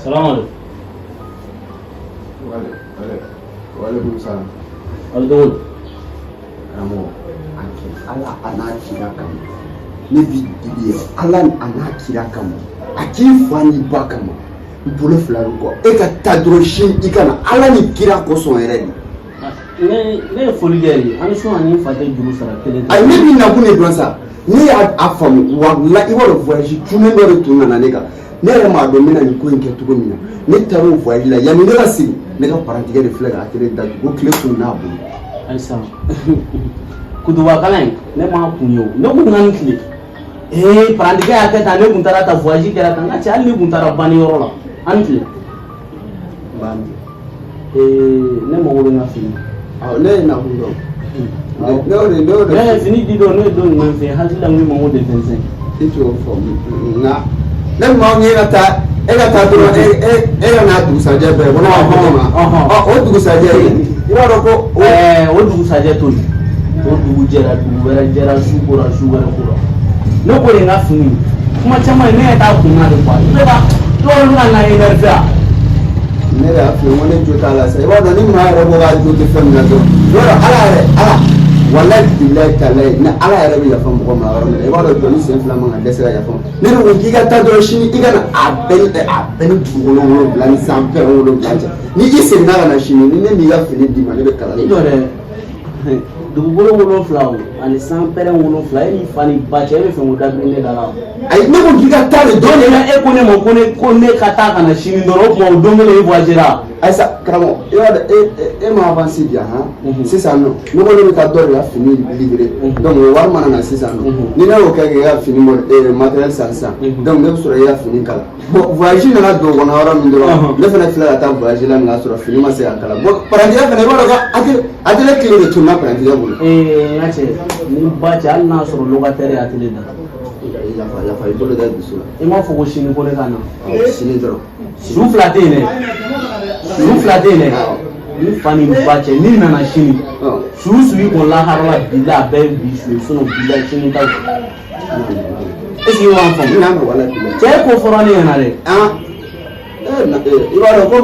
Salam alaikum. Waalaikum salam. Aldo. Ramo, ala anakira kama. Ne bi dibi ala anakira kama. Aki fani bakama. Bolo flaru ko. E ka tadro shin ikana ala ni kira ko son yɛrɛ ni. Ne foli kɛ ye. An so ani fa tɛ juru sara kelen. Ay ne bi na kun ne dɔn sa. Ne y'a faamu wallahi i b'a dɔn voyage jumɛn dɔ de tun nana ne kan. Ne yɛrɛ m'a dɔn n bɛna nin ko in kɛ cogo min na. Ne taara o voyage la yanni ne ka sigi ne ka parantigɛ de filɛ ka atelier datugu ko tile tun n'a bolo. Ayisa. Kudubakalan in ne m'a kun ye o. Ne kun ka nin tile. Parantigɛ y'a kɛ tan ne kun taara ta voyage kɛra tan. N ka cɛ hali ne kun taara banni yɔrɔ la. An tile. Banni. Ne mago bɛ n ka fini. Ne ye nakun dɔn. Ne fini di dɔn ne ye don jumɛn fɛ hakili la n ko mago de 25. I t'o fɔ nka ne maa e ka taa dɔrɔn e ka n'a dugusajɛ bɛɛ ko ne b'a fɔ ma o dugusajɛ i b'a dɔn ko o dugusajɛ to yen o dugu jɛra dugu wɛrɛ jɛra su kora su wɛrɛ kora ne ko de n ka fini kuma caman ne yɛrɛ t'a kun na de quoi ne ka dɔw bɛ na énervé a ne y'a f'i ye n ko ne jo t'a la sa i b'a dɔn ni maa yɛrɛ ko k'a jo tɛ fɛn min na dɔrɔn yɔrɔ ala wallahi billahi taalahi ni ala yɛrɛ bɛ yafa mɔgɔ ma yɔrɔ min na i b'a dɔn jɔnni sen fila man ka dɛsɛ ka yafa ne de ko k'i ka taa dɔrɔn sini i ka na a bɛɛ ni dugukolo 7 ni san pɛrɛn 7 cɛ ni i seginna ka na sini ni ne m'i ka fini d'i ma ne bɛ kalan. I jɔ dɛ dugukolo 7 ani san pɛrɛn 7 e ni fa ni ba cɛ e bɛ fɛ k'o dabiri ne da la. ayi ne ko k'i ka taa de dɔn de la e ko ne ma ko ne ka taa ka na sini dɔrɔn o tuma o don kelen e voyagera. Ayisa karamɔgɔ i b'a dɔn e ma avance di yan sisan nɔ ne ko ne bɛ taa dɔ de ka fini livrer donc o wari mana na sisan nɔ ni ne y'o kɛ k'i ka fini matériel san sisan donc ne bɛ sɔrɔ i ka fini kala bon voyage nana don o kɔnɔ yɔrɔ min dɔrɔn ne fana filɛ ka taa voyage la min k'a sɔrɔ fini ma se ka kala bon parantigɛ fana i b'a dɔn ko atelier tile de tunna parantigɛ bolo. N ka cɛ ni ba cɛ hali n'a sɔrɔ locataire ye atelier da. yafa i bolo da dusu la. I m'a fɔ ko sini ko ne ka na. sini dɔrɔn. Su fila tɛ yen dɛ. Su fila tɛ yen dɛ. Ni fa ni ba cɛ n'i nana sini su i kun lahara la bi la a bɛɛ ye bi su ye bi la sini ta est ce que i b'a faamu. n'a mɛn wala bi la. Cɛ ko fɔra ne ɲɛna dɛ. I b'a dɔn ko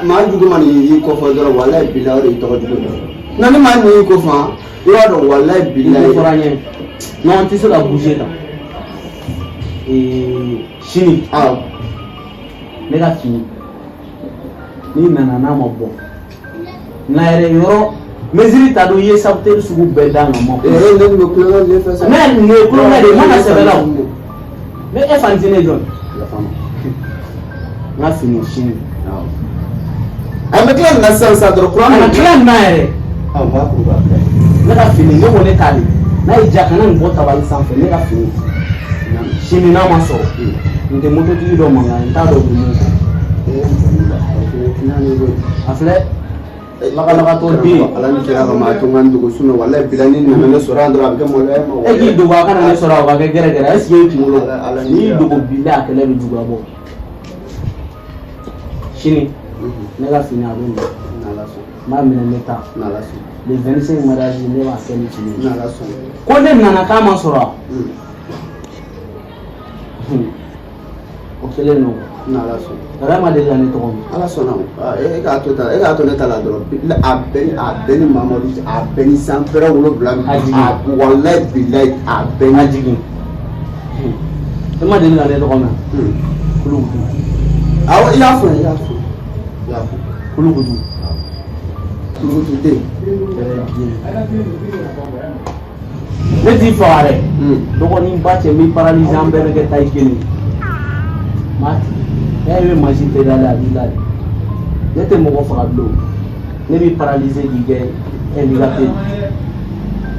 maa jugu ma nin y'i kɔfɛ dɔrɔn walayi bi la o de y'i tɔgɔ jugu ye. na ni maa nin y'i kɔfɛ i b'a dɔn walayi bi la. Ni fɔra n ye non an tɛ se ka bouger kan. Sini ne ka fini n'i nana n'a ma bɔ n'a yɛrɛ yɔrɔ mesure ta don i ye saboteur sugu bɛɛ da n kan ma. ne tun bɛ kulonkɛ de fɛ sa. mais nin ye kulonkɛ de ye n mana sɛbɛn la o mais e fa n tɛ ne dɔn. n ka fini sini. a bɛ tila nin na sisan sa dɔrɔn kuran. a bɛ tila nin na yɛrɛ. ne ka fini ne ko ne t'a de n'a y'i diya kana nin bɔ tabali sanfɛ ne ka fini sini n'a ma sɔrɔ n tɛ mototigi dɔ mankan n t'a dɔn bi mun fɔ. a filɛ lakalatɔ den ala ni kira kama a to n ka n dogo sunɔ walayi bila ni nana ne sɔrɔ yan dɔrɔn a bɛ kɛ maloya ma. e k'i dogo a kana ne sɔrɔ a ka kɛ gɛrɛgɛrɛ est ce que e kunkolo n'i y'i dogo bila a kɛlɛ bɛ juguya bɔ. sini ne ka fini a bɛ minɛ n b'a minɛ ne ta le 25 mariage ne b'a kɛ ni fini ko ne nana k'a ma sɔrɔ o kelen don. Ala ma deli ka ne tɔgɔ min. ala sɔnna e k'a to ne ta la dɔrɔn a bɛɛ ni mamadu a bɛɛ ni san pɛrɛn 7 walayi bilayi a bɛɛ a jigin. e ma deli ka ne tɔgɔ min. kulukutu. awɔ i y'a fɔ i y'a fɔ. kulukutu. kulukutu den. ne t'i faga dɛ. dɔgɔnin ba cɛ n bɛ paralyser an bɛɛ bɛ kɛ taille kelen. e bɛ machine pédale a b'i la de. ne tɛ mɔgɔ faga bilen ne bɛ paralyser k'i kɛ handicapé.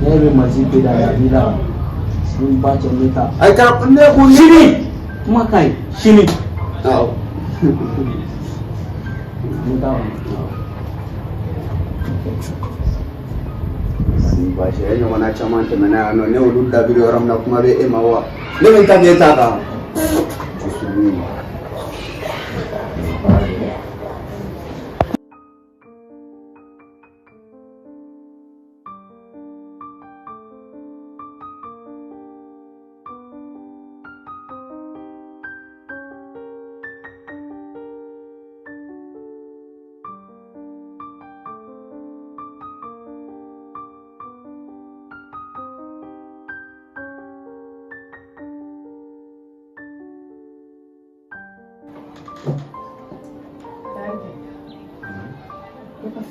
ne bɛ machine pédale a b'i la ni ba cɛ n bɛ taa. ayi ka ne ko sini kuma ka ɲi sini. awɔ. n t'a kɔnɔ. basi e ɲɔgɔnna caman tɛmɛna yan nɔ ne olu dabiri yɔrɔ min na kuma bɛ e ma wa ne bɛ n ta k'e ta kan.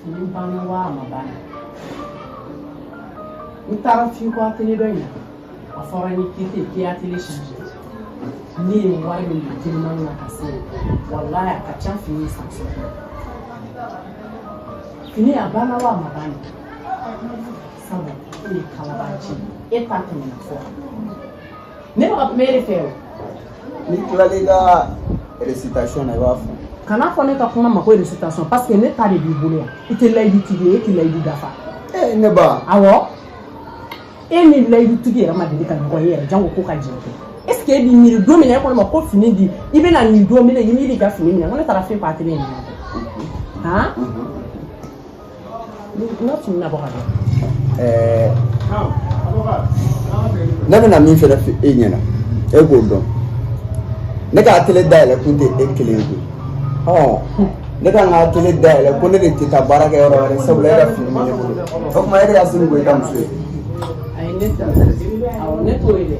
fini banna wa ma banna ni taara fi ko atelier dɔ in na a fɔra ni kite k'i y'a télé changer ni ye wari min di teliman na ka se wallahi a ka ca fini san fini a banna wa ma banna sabu e ye kalabanci e ta tɛmɛna fɔ ne b'a kuma e de fɛ o ni tilali ka récitation na i b'a fɔ kana fɔ ne ka kuma ma ko récitation parce que ne ta de b'i bolo yan i tɛ layidu tigi ye e tɛ layidu dafa ne ba awɔ e ni layidu tigi yɛrɛ ma deli ka ɲɔgɔn ye yɛrɛ jango ko ka jɛn kɛ est ce que e b'i miiri don min na e kɔni ma ko fini di i bɛna nin don min na i miiri ka fini minɛ ko ne taara fɛn ko atelier in na han n'a tun bɛna bɔ ka dɔn ne bɛna min fɛnɛ fɔ e ɲɛna e k'o dɔn ne ka atelier dayɛlɛ kun tɛ e kelen ye ne kan ka atelier dayɛlɛ ko ne de tɛ taa baara kɛ yɔrɔ wɛrɛ sabula e ka fini bɛ ne bolo o tuma e de y'a sini ko i ka muso ye ayi ne ta awɔ ne t'o ye dɛ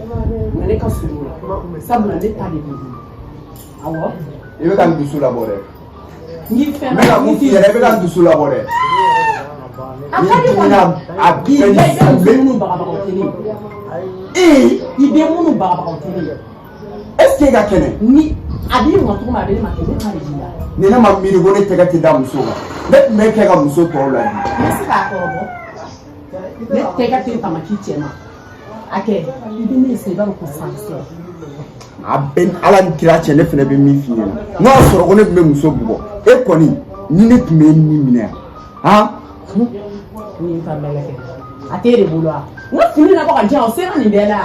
nka ne ka surun o la sabula ne ta de b'i bolo awɔ i bɛ ka n dusu labɔ dɛ n'i fɛn n bɛ ka mun f'i ɲɛna i bɛ ka n dusu labɔ dɛ a ka di kɔni a i bɛ muso minnu bagabagaw teliye i bɛ minnu bagabagaw teliye est ce que e ka kɛnɛ ni a b'i ma cogo min a bɛ ne ma kɛ ne ta de b'i la ni ne ma miiri ko ne tɛgɛ tɛ da muso kan ne tun bɛ kɛ ka muso tɔw ladi ne se k'a kɔrɔbɔ ne tɛgɛ tɛ tama k'i cɛ ma a kɛ i bɛ ne se i b'a dɔn ko sankisɛ a bɛ ala ni kira cɛ ne fana bɛ min f'i ɲɛna n'o y'a sɔrɔ ko ne tun bɛ muso bugɔ e kɔni ni ne tun bɛ e ni minɛ yan han ni ka mɛlɛkɛ a t'e de bolo wa n ka fini labɔ ka jan o sera nin bɛɛ la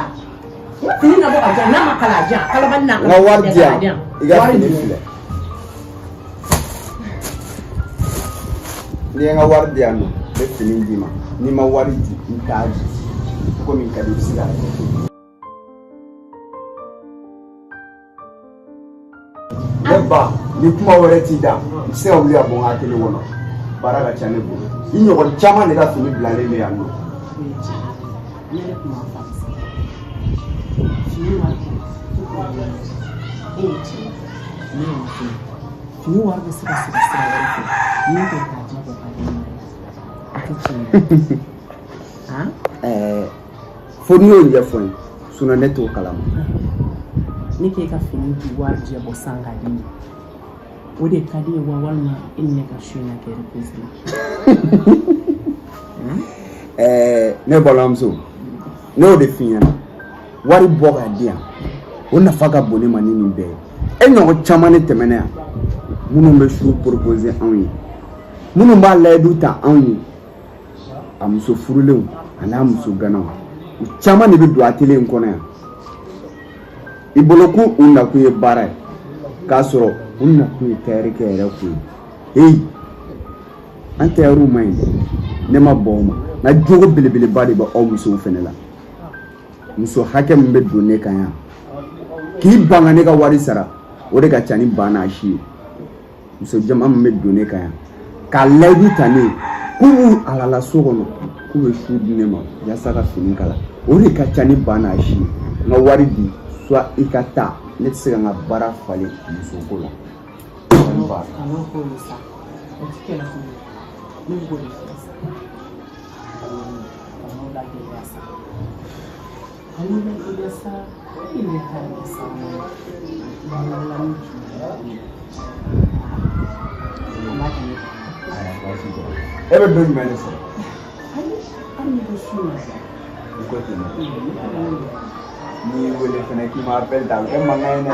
n ka fini labɔ ka jan n'a ma kala a jan kalabali n'a n ka wari di yan i ka fini filɛ n'i ye n ka wari di yan nɔ n bɛ fini d'i ma n'i ma wari di n t'a di komi n ka di i bɛ se k'a kɛ ne ba ni kuma wɛrɛ t'i da i bɛ se ka wuli ka bɔ n ka atelier kɔnɔ baara ka ca ne bolo i ɲɔgɔn caman de ka fini bilalen bɛ yan nɔ fini wari bɛ se ka sira wɛrɛ fɛ min tɛ k'a jɛ bɔ ka di a tɛ tiɲɛ fo n'i y'o ɲɛfɔ n ye sinon ne t'o kalama ne k'e ka fini di wari jɛ bɔ san k'a di o de ka di ye wa walima e ni ne ka su in na kɛ repose ne balimamuso ne y'o de f'i ɲɛna wari bɔ k'a di yan o nafa ka bon ne ma ni nin bɛɛ ye e ɲɔgɔn caman de tɛmɛna yan minnu bɛ su proposer anw ye minnu b'a layidu ta anw ye a muso furulenw a n'a muso ganaw u caman de bɛ don atelier in kɔnɔ yan i bolo ko u nakun ye baara ye k'a sɔrɔ u nakun ye tayɛrikɛ yɛrɛ kun ye an tayɛriw man ɲi dɛ ne ma bɔn o ma nka jogo belebeleba de bɛ aw musow fɛnɛ la muso hakɛ min bɛ don ne kan yan k'i ban ka ne ka wari sara o de ka ca ni ban n'a si ye muso jama min bɛ don ne kan yan k'a layidu ta ne ye k'u b'u alala so kɔnɔ k'u bɛ su di ne ma yaasa ka fini kala o de ka ca ni ban n'a si ye n ka wari di soit i ka taa ne tɛ se ka n ka baara falen musoko la. E bɛ don jumɛn de sɔrɔ? N'i wele fɛnɛ k'i ma appel ta a bɛ kɛ mankan ye dɛ.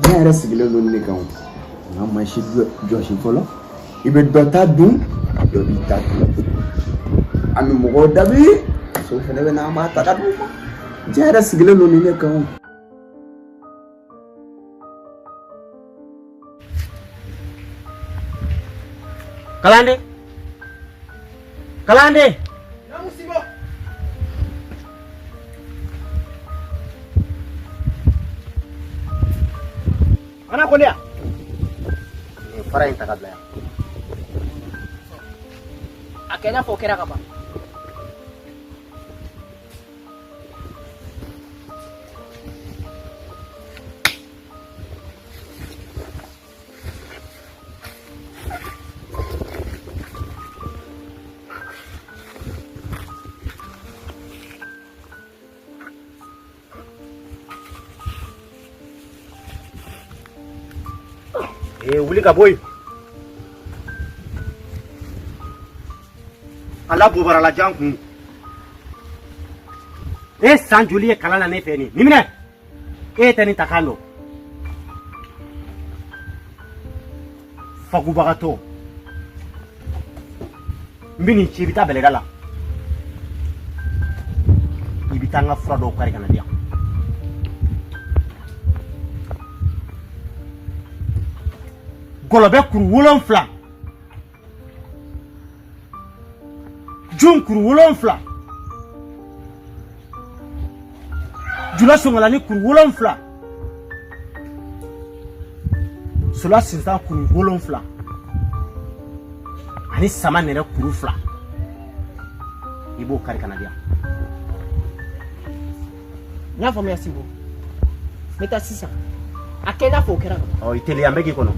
Diɲɛ yɛrɛ sigilen don ne kan o nka mansin jɔsi fɔlɔ i bɛ dɔ ta dun dɔ b'i ta dun an bɛ mɔgɔw dabi musow fɛnɛ bɛ na an b'a ta ka d'u ma diɲɛ yɛrɛ sigilen don ne kan o. Kalande Kalande Ana ko dia. Fara in takabla. Akena fo kera kaba. Wuli ka boy. Ala bobara la janku. San joli ye kala na ne fe ni. Nimine. Tani takalo. Fagu bagato. Mbini chibita belegala. Ibita nga fura do kari kana dia. Golobe kuru wolonfla. Jun kuru wolonfla. Jula songalani kuru wolonfla. Sola sinsa kuru wolonfla. Ani sama nere kuru fla. Ibo kari kana dia. Nya fo merci beaucoup. Meta 600. Akena fo kera. Oh iteli ambeki kono.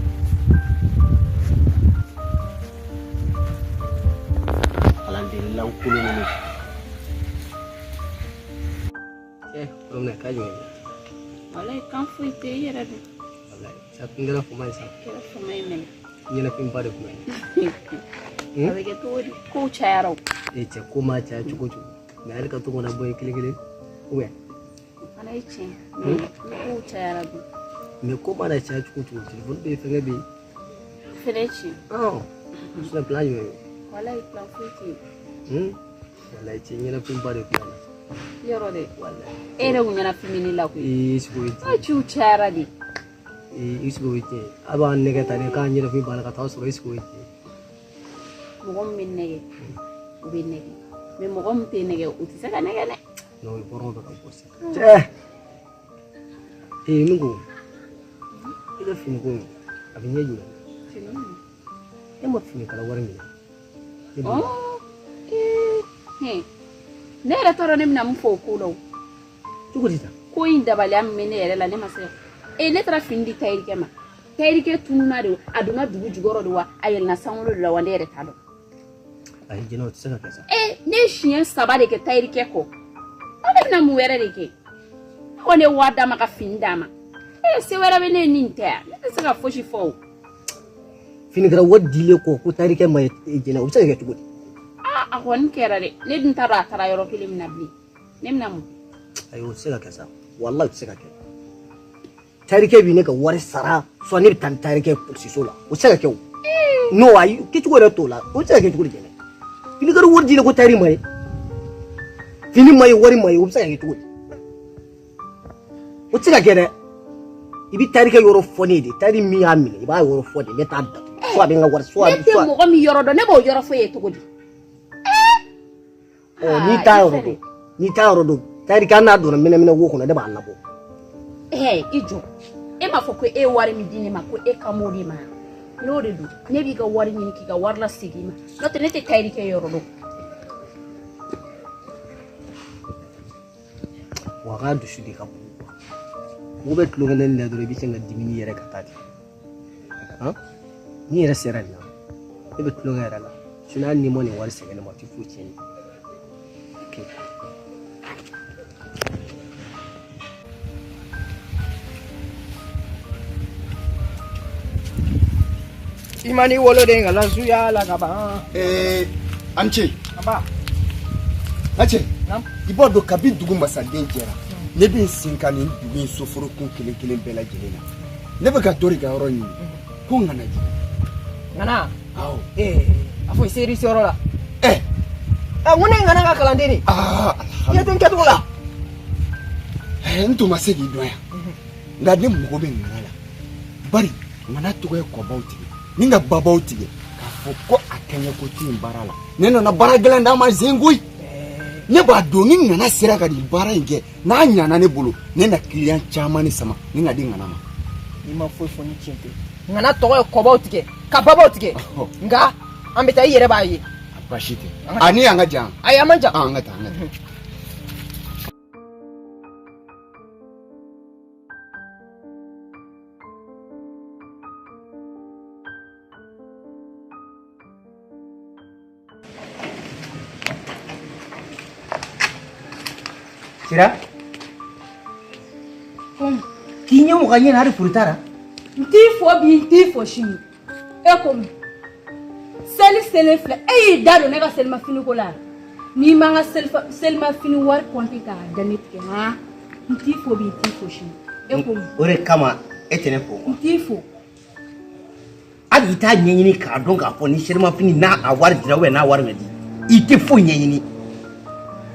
Alhamdulillah kulu ni. Romna kajo. Wallahi kan fui te yera de. Wallahi sa pingala fo mai sa. Kera fo mai men. Ni na pin bare ko mai. Avec tout ko charo. Che kuma cha chuko chuko. Me alka to mona boy kile. Uwe. Ana ichi. Ko charo. Me kuma na cha chuko chuko. Telefon be fenge be. Fenechi. Oh. Suna plan yo. Wallahi plan fui te. Wallahi che ni na pin bare ko. Yoro de. Wallahi. Era gunya na fimini la ku. Isiko ite. A chu chara di. Isiko ite. Aba ne ka tane ka ni na pin bala ka taw so isiko ite. Mogom minne. Ubinne. Me mogom te nege utisa ka nege ne. No boro do ka posi. Che. Nugo. Ida fini ko. Abinya ju. Emo fini kala warmi. Oh. He. Nera toro ne mina mfo kulo. Chuko dita. Ko inda balyam minere la ne mase. Ne tra findi tayirike ma. Tayirike tununa do aduna dugu jugoro do wa ayel na sanwolo do la wandere tado. Ai jeno tsaka kasa. Ne shien sabade ke tayirike ko. Ade na mu were de ke. One wada maka findama. Se were be ne ninta. Ne saka foshi fo. Fini gara wadile ko tayirike mai jena utsaka ke chuko. Akon kera de. Ne din tara yoro kilim na bli. Nem mu. Ayo tsaka kasa. Wallahi tsaka ke. Tayirike bi ne ka wari sara so ne tan tayirike kursi sola. Utsaka ke. No ayi ke chuko re tola. Utsaka ke chuko jena. Fini gara wadile ko tayiri mai. Fini mai wari mai utsaka ke chuko. Utsaka ke de. Ibi tayirike yoro foni de. Tayiri mi amine. Iba yoro foni ne ta da. So abi nga war so abi so. Ne mo mi yoro do ne bo yoro fo ye to godi. Oh ni ta yoro do. Tayirike na do na mina wo kono de ba annabo. Ijo. Ma fo ko wari mi dini ma ko kamori ma. No de do. Ne bi ga wari ni ki ga warla sigi ma. No te ne te tayirike yoro do. Wa ga du shudi ka bu. Mo bet lo ngene le do bi senga dimini yere ka tati. Ni yere sera na. E bet lo ngere la. Suna ni mo ni wari senga ne mo ti fu cheni. Okay. Imani wolo de ngala suya la kaba. Anche. Aba. Anche. Nam. Ibo do kabi dugu masaden jera. Ne bi sinkani dugu soforo kun kelen bela jelena. Ne be ka tori ga ro ni. Ko ngana ji. Ngana. Aw. Afo seri soro la. Ngone ngana ka kalandeni. Ya ten ketu la. Nto masegi doya. Ngade mugo be ngala. Bari ngana to ko bauti. Ninga babauti. Ka fo ko akenya ko tin barala. Neno na baragela ndama zengui. Ne ba doni ngana sira ka di bara nge na nyana ne bolo ne na client chama ni sama ni ngadi ngana ma i ma foyi fɔ ni tiɲɛ tɛ nka na tɔgɔ ye kɔbaw tigɛ ka babaw tigɛ nka an bɛ taa i yɛrɛ b'a ye basi tɛ ani an ka jan ayi an man jan an ka taa an ka taa Sira? K'i ɲɛ mɔgɔ ɲɛna hali furu tara? N t'i fɔ bi n t'i fɔ sini e ko min seli selen filɛ e y'i da don ne ka selimafini ko la n'i ma n ka selimafini wari kɔnti k'a da ne tigɛ han n t'i fɔ bi n t'i fɔ sini e ko min O de kama e tɛ ne fɔ n t'i fɔ hali i t'a ɲɛɲini k'a dɔn k'a fɔ ni selimafini n'a a wari dira n'a wari ma di i tɛ foyi ɲɛɲini.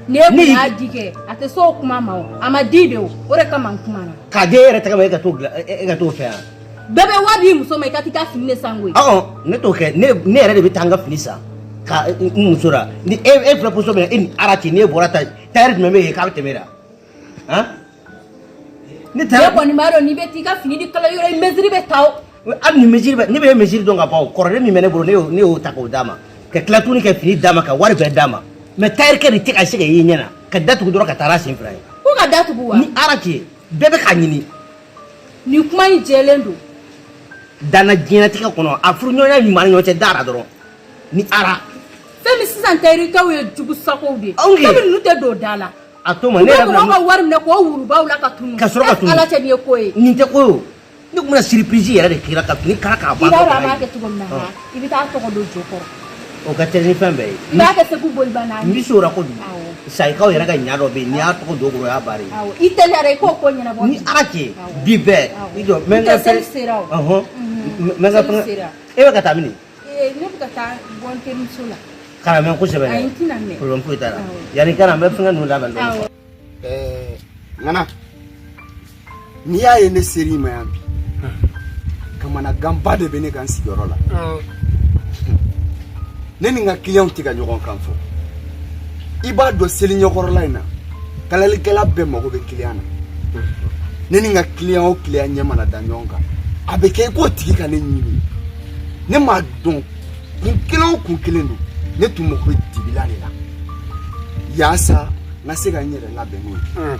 ne kun y'a di kɛ a tɛ s'o kuma ma o a ma di de o de kama n kumana. K'a di e yɛrɛ tɛgɛ ma e ka t'o fɛ yan. bɛɛ bɛ wari di muso ma i ka t'i ka fini de san koyi. Ne t'o kɛ ne yɛrɛ de bɛ taa n ka fini san ka n muso la ni e filɛ position min na e ni ara cɛ n'e bɔra ta tailleur jumɛn bɛ yen k'a bɛ tɛmɛ la han. ne kɔni b'a dɔn n'i bɛ t'i ka fini di kala yɔrɔ ye mesure bɛ ta o. hali ni mesure bɛ ne bɛ mesure dɔn ka ban o kɔrɔlen min bɛ ne bolo ne y'o ta k'o d'a ma ka tila tuguni ka fini d'a ma ka wari bɛɛ d'a ma mais tailleur de tɛ ka se ka ye ɲɛna ka datugu dɔrɔn ka taa a sen fila ye. ko ka datugu wa. ni ara cɛ bɛɛ bɛ k'a ɲini. nin kuma in jɛlen don. Dana diɲɛlatigɛ kɔnɔ a furuɲɔgɔnya ɲuman ni ɲɔgɔn cɛ dara dɔrɔn ni ara. fɛn min sisan tailleur ye jugu sagow de ye. Anw ye fɛn min ninnu tɛ don da la. a to ma ne yɛrɛ bɛ ka wari minɛ k'o wurubaw la ka tunu. ka sɔrɔ ka tunu ala cɛ nin ye ko ye. nin tɛ ko ye o ne tun bɛna surprise yɛrɛ de kira ka fini kala k'a ban. i b'a dɔn a b'a kɛ cogo min na i bɛ taa tɔgɔ don jo kɔrɔ. o ka teli ni fɛn bɛɛ ye. i b'a kɛ segu boliba n'a ye. n bɛ se o la kojugu. sayikaw yɛrɛ ka ɲa dɔ bɛ yen n'i y'a tɔgɔ don o kɔrɔ o y'a baara ye. i teliyara i k'o ko ɲɛnabɔ. ni ala cɛ bi bɛɛ i jɔ n tɛ seli sera o. n ka fɛn e bɛ ka taa min. ne bɛ ka taa bɔ n terimuso la. kana mɛn kosɛbɛ dɛ. ayi n tɛna mɛn. problème foyi t'a la yanni kana n bɛ fɛnkɛ ninnu labɛn dɔɔnin. Nana n'i y'a ye ne seri ma yan bi kamanaganba de bɛ ne kan sigiyɔrɔ la ne ni n ka client tɛ ka ɲɔgɔn kan fɔ i b'a dɔn seli ɲɛkɔrɔla in na kalalikɛla bɛɛ mago bɛ client na ne ni n ka client o client ɲɛ mana da ɲɔgɔn kan a bɛ kɛ i k'o tigi ka ne ɲini ne m'a dɔn kun kelen o kun kelen don ne tun mago bɛ dibila de la yaasa n ka se ka n yɛrɛ labɛn n'o ye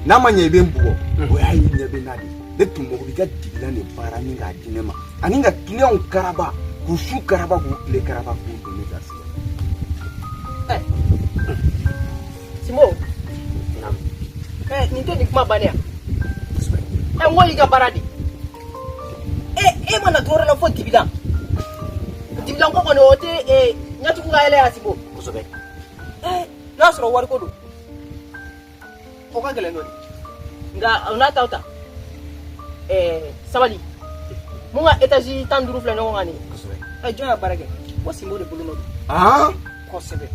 n'a ma ɲɛ i bɛ n bugɔ o y'a ye ɲɛ bɛ n'a de ne tun mago bɛ i ka dibila de baara ni k'a di ne ma ani ka client karaba k'u su karaba k'u tile karaba k'u don ne ka se. Simo nin tɛ nin kuma bannen yan n ko y'i ka baara de e mana to yɔrɔ la fo dibila ko kɔni o tɛ ɲɛtugu ka yɛlɛ yan Simo kosɛbɛ n'a sɔrɔ wari ko don o ka gɛlɛn dɔɔni nka n'a taw ta sabali mun ka étage 15 filɛ ɲɔgɔn kan nin jɔn y'a baara kɛ ko Simo de bolo nɔ don kosɛbɛ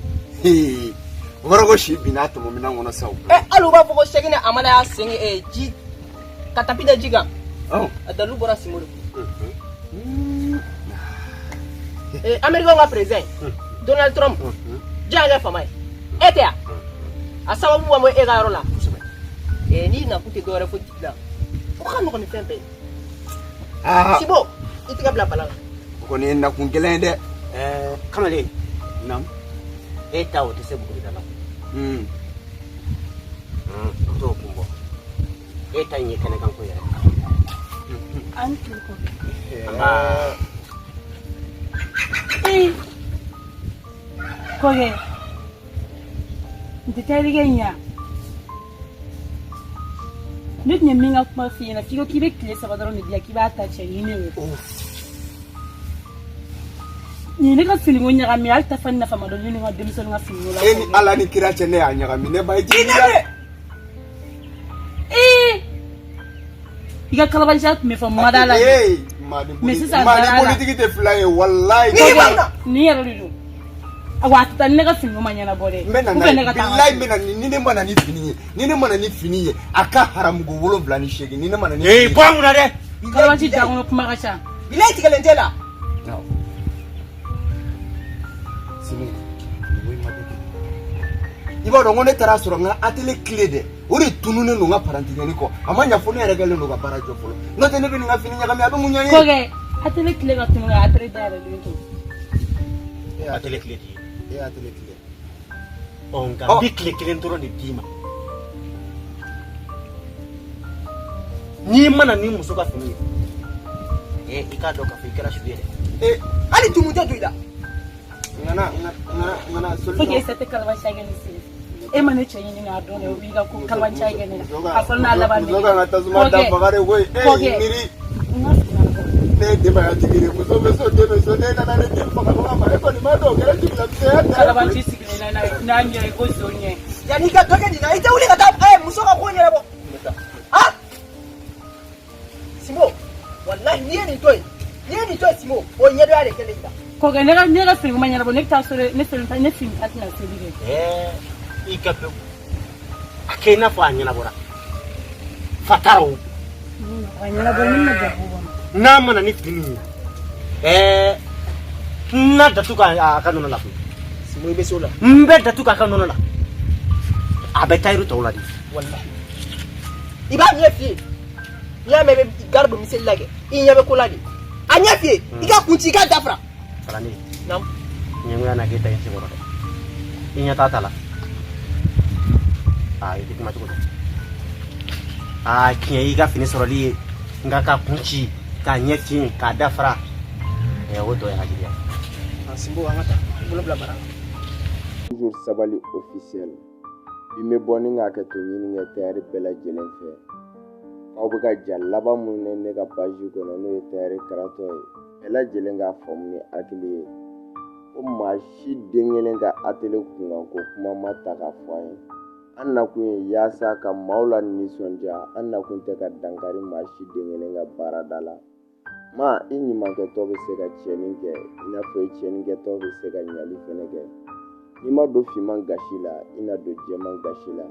o kɔrɔ ko si binna tɔmɔminan kɔnɔ sa o. hali u b'a fɔ ko sɛki ni amana y'a sen ji ka tapi da ji kan a dalu bɔra Simo de kun Américain ka président Donald Trump jaa kɛ fama ye e tɛ yan a sababu b'a bɔ e ka yɔrɔ la n'i nakun tɛ dɔwɛrɛ fo dibila o ka nɔgɔn ni fɛn bɛɛ ye Simo i tɛgɛ bila bala la o kɔni ye nakun gɛlɛn ye dɛ. kamalen naamu e ta o tɛ se bugurida la o t'o kun bɔ e ta in ye kɛnɛkan ko yɛrɛ an tɛ ko. kɔkɛ n tɛ terikɛ ɲɛ ne tun ye min ka kuma f'i ɲɛna f'i ko k'i bɛ tile 3 dɔrɔn de diyan k'i b'a ta cɛ ɲini o. nin ne ka finiko ɲagami hali ta fani nafa ma dɔn ne ni n ka denmisɛnninw ka finiko la. e ni ala ni kira cɛ ne y'a ɲagami ne ba ye jigin dɛ. i ka kalabanciya tun bɛ fɔ mada la. mais sisan maadi politiki tɛ fila ye walayi. nin yɛrɛ de don wa a tɛ taa ni ne ka finiko ma ɲɛnabɔ dɛ. n bɛ na n'a ye bilayi n bɛ na ni ne mana ni fini ye ni ne mana ni fini ye a ka haramugo 78 ni ne mana ni. bɔ n kunna dɛ. kalabanci da kɔnɔ kuma ka ca. bilayi tigɛlen tɛ la. i b'a dɔn ko ne taara sɔrɔ n ka atelier clé dɛ uri tunune no ngaparanti niko amanya fone regale no gapara jofolo no tene bini ngafini nyakami abe munyani koge atele kile ga tunga atre dare lento atele kile atele kile onga bikle kile ndoro ni dima ni mana ni musoka fini ikado ka fikira shudere ali tumuja tuida ngana foge sete kalwa shagani sile emane chenye ni adone wiga ku kalwa shagani afalna labani zoga ngatazuma dabagare we miri ne deba ya tigire musobe so debe so ne kana ne mpaka kwa mare ko ni mado kera tigila mse kalwa chisikile na nye go zonye yani ka toke dina ite uli kata musoka ko nyere bo ah Simo wallahi ni toy Simo o nyedo ya lekele ita koge nega film manyara bo nekta sore ne film atina sebige ikape akena fa anyana bora fataro anyana bo ninna jabu na mana ni fini na datuka akanona la Simo ibe sola mbe datuka akanona la abetairu tawladi wallahi iba nyefi ya mebe garbo misel lage inyabe koladi anyafi iga kunci ga dafra salani nam nyenga na kita yesi bora inya tatala itu kuma tuko kinya iga fini soroli ngaka kunci ka nyefi ka dafra woto ya hajiya Simbo angata bula bla bara toujours sabali officiel bime boni ngaka to nyini ngetari bela jelenfe obuga jalaba munne ne ga page kono no tare karato ela jelenga fomni akili o mashi dengelenga atele kunga ko kuma mata ka foye anna kun yasa ka maula ni sonja anna kun te ka dankari mashi dengelenga baradala ma inni manke to be se ga cheninge ina fo cheninge to be se ga nyali fenege ima do fi man gashila ina do jeman gashila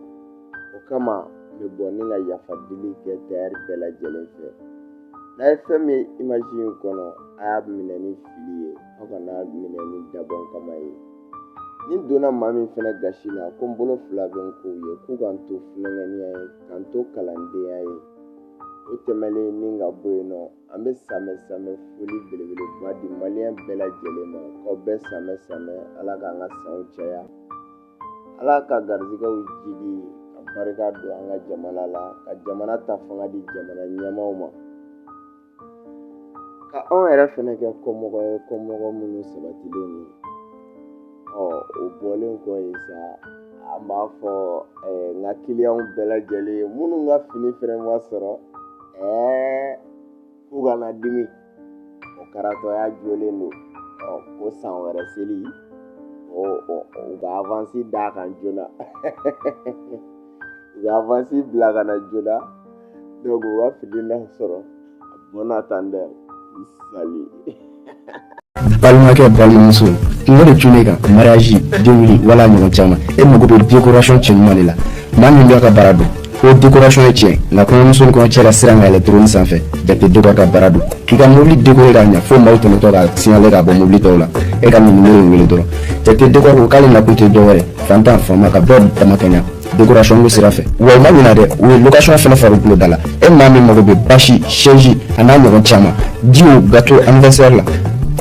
o kama me bonni nga yafadili ke ter bela jelenfe na fm imagine kono ayab mineni filiye akana mineni dabon kama yi ni dona mami fena gashila ko mbolo flaven ko ye ku ganto funengani ay kanto kalande ay o temele ninga boyno ambe same fuli belebele badi malien bela jelema ko be same ala ka nga sauchaya ala ka garziga ujigi barika do anga jamana la ka jamana ta fanga di jamana nyamaw ma ka on era fene ke komogo munu sabatile ni o bolen ko isa amba fo nga client bela jeli munu nga fini fere mo soro ku gana dimi o karato ya jole no ko san wera seli o ga avancer da kan jona avancer blaga na joda donc wa fidina soro bon attendeur sali balimakɛ balimamuso kungo de tun ne kan mariage denwuli wala ɲɔgɔn caman e mago bɛ décoration cɛɲuman de la maa min b'a ka baara dɔn o décoration ye tiɲɛ nka kɔɲɔmuso ni kɔɲɔcɛ ka sira ka électronique sanfɛ jate décor ka baara don k'i ka mobili décorer ka ɲa fo maaw tɛmɛtɔ ka signaler ka bɔ mobili tɔw la e ka nin numéro in wele dɔrɔn jate décor ko k'ale nakun tɛ dɔwɛrɛ fantan faama ka bɛɛ dama ka ɲa décoration ko sira fɛ wa o ma ɲina dɛ o ye location fɛnɛ fara u tulo da la e maa min mago bɛ basi chaise a n'a ɲɔgɔn caman diw gâteau anniversaire la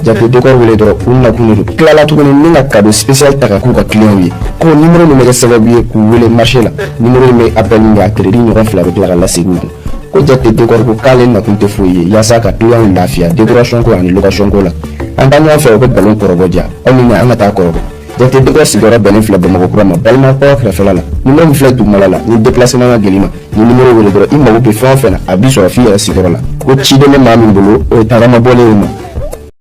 jate décor wele dɔrɔn u nakun de don tilala tuguni ni ka cadeau spécial ta ka k'u ka client ye ko numéro min bɛ kɛ sababu ye k'u wele marché la numéro in bɛ appel min kɛ a crédit ɲɔgɔn fila bɛ tila ka lasegin u kun ko jate décor ko k'ale nakun tɛ foyi ye yaasa ka client lafiya décoration ko ani location ko la an taa ɲɔgɔn fɛ o bɛ galon kɔrɔbɔ ja aw ni an ka taa kɔrɔbɔ jate décor sigiyɔrɔ bɛnnen filɛ bamakɔ kura ma balima kɔrɔ kɛrɛfɛla la numéro min filɛ dugumala la ni déplacement ka gɛlɛn ma ni numéro wele dɔrɔn i mago bɛ fɛn o fɛn na a b'i sɔrɔ f'i yɛrɛ sigiyɔrɔ la ko ciden bɛ maa min bolo o ye tagama bɔlen ye ma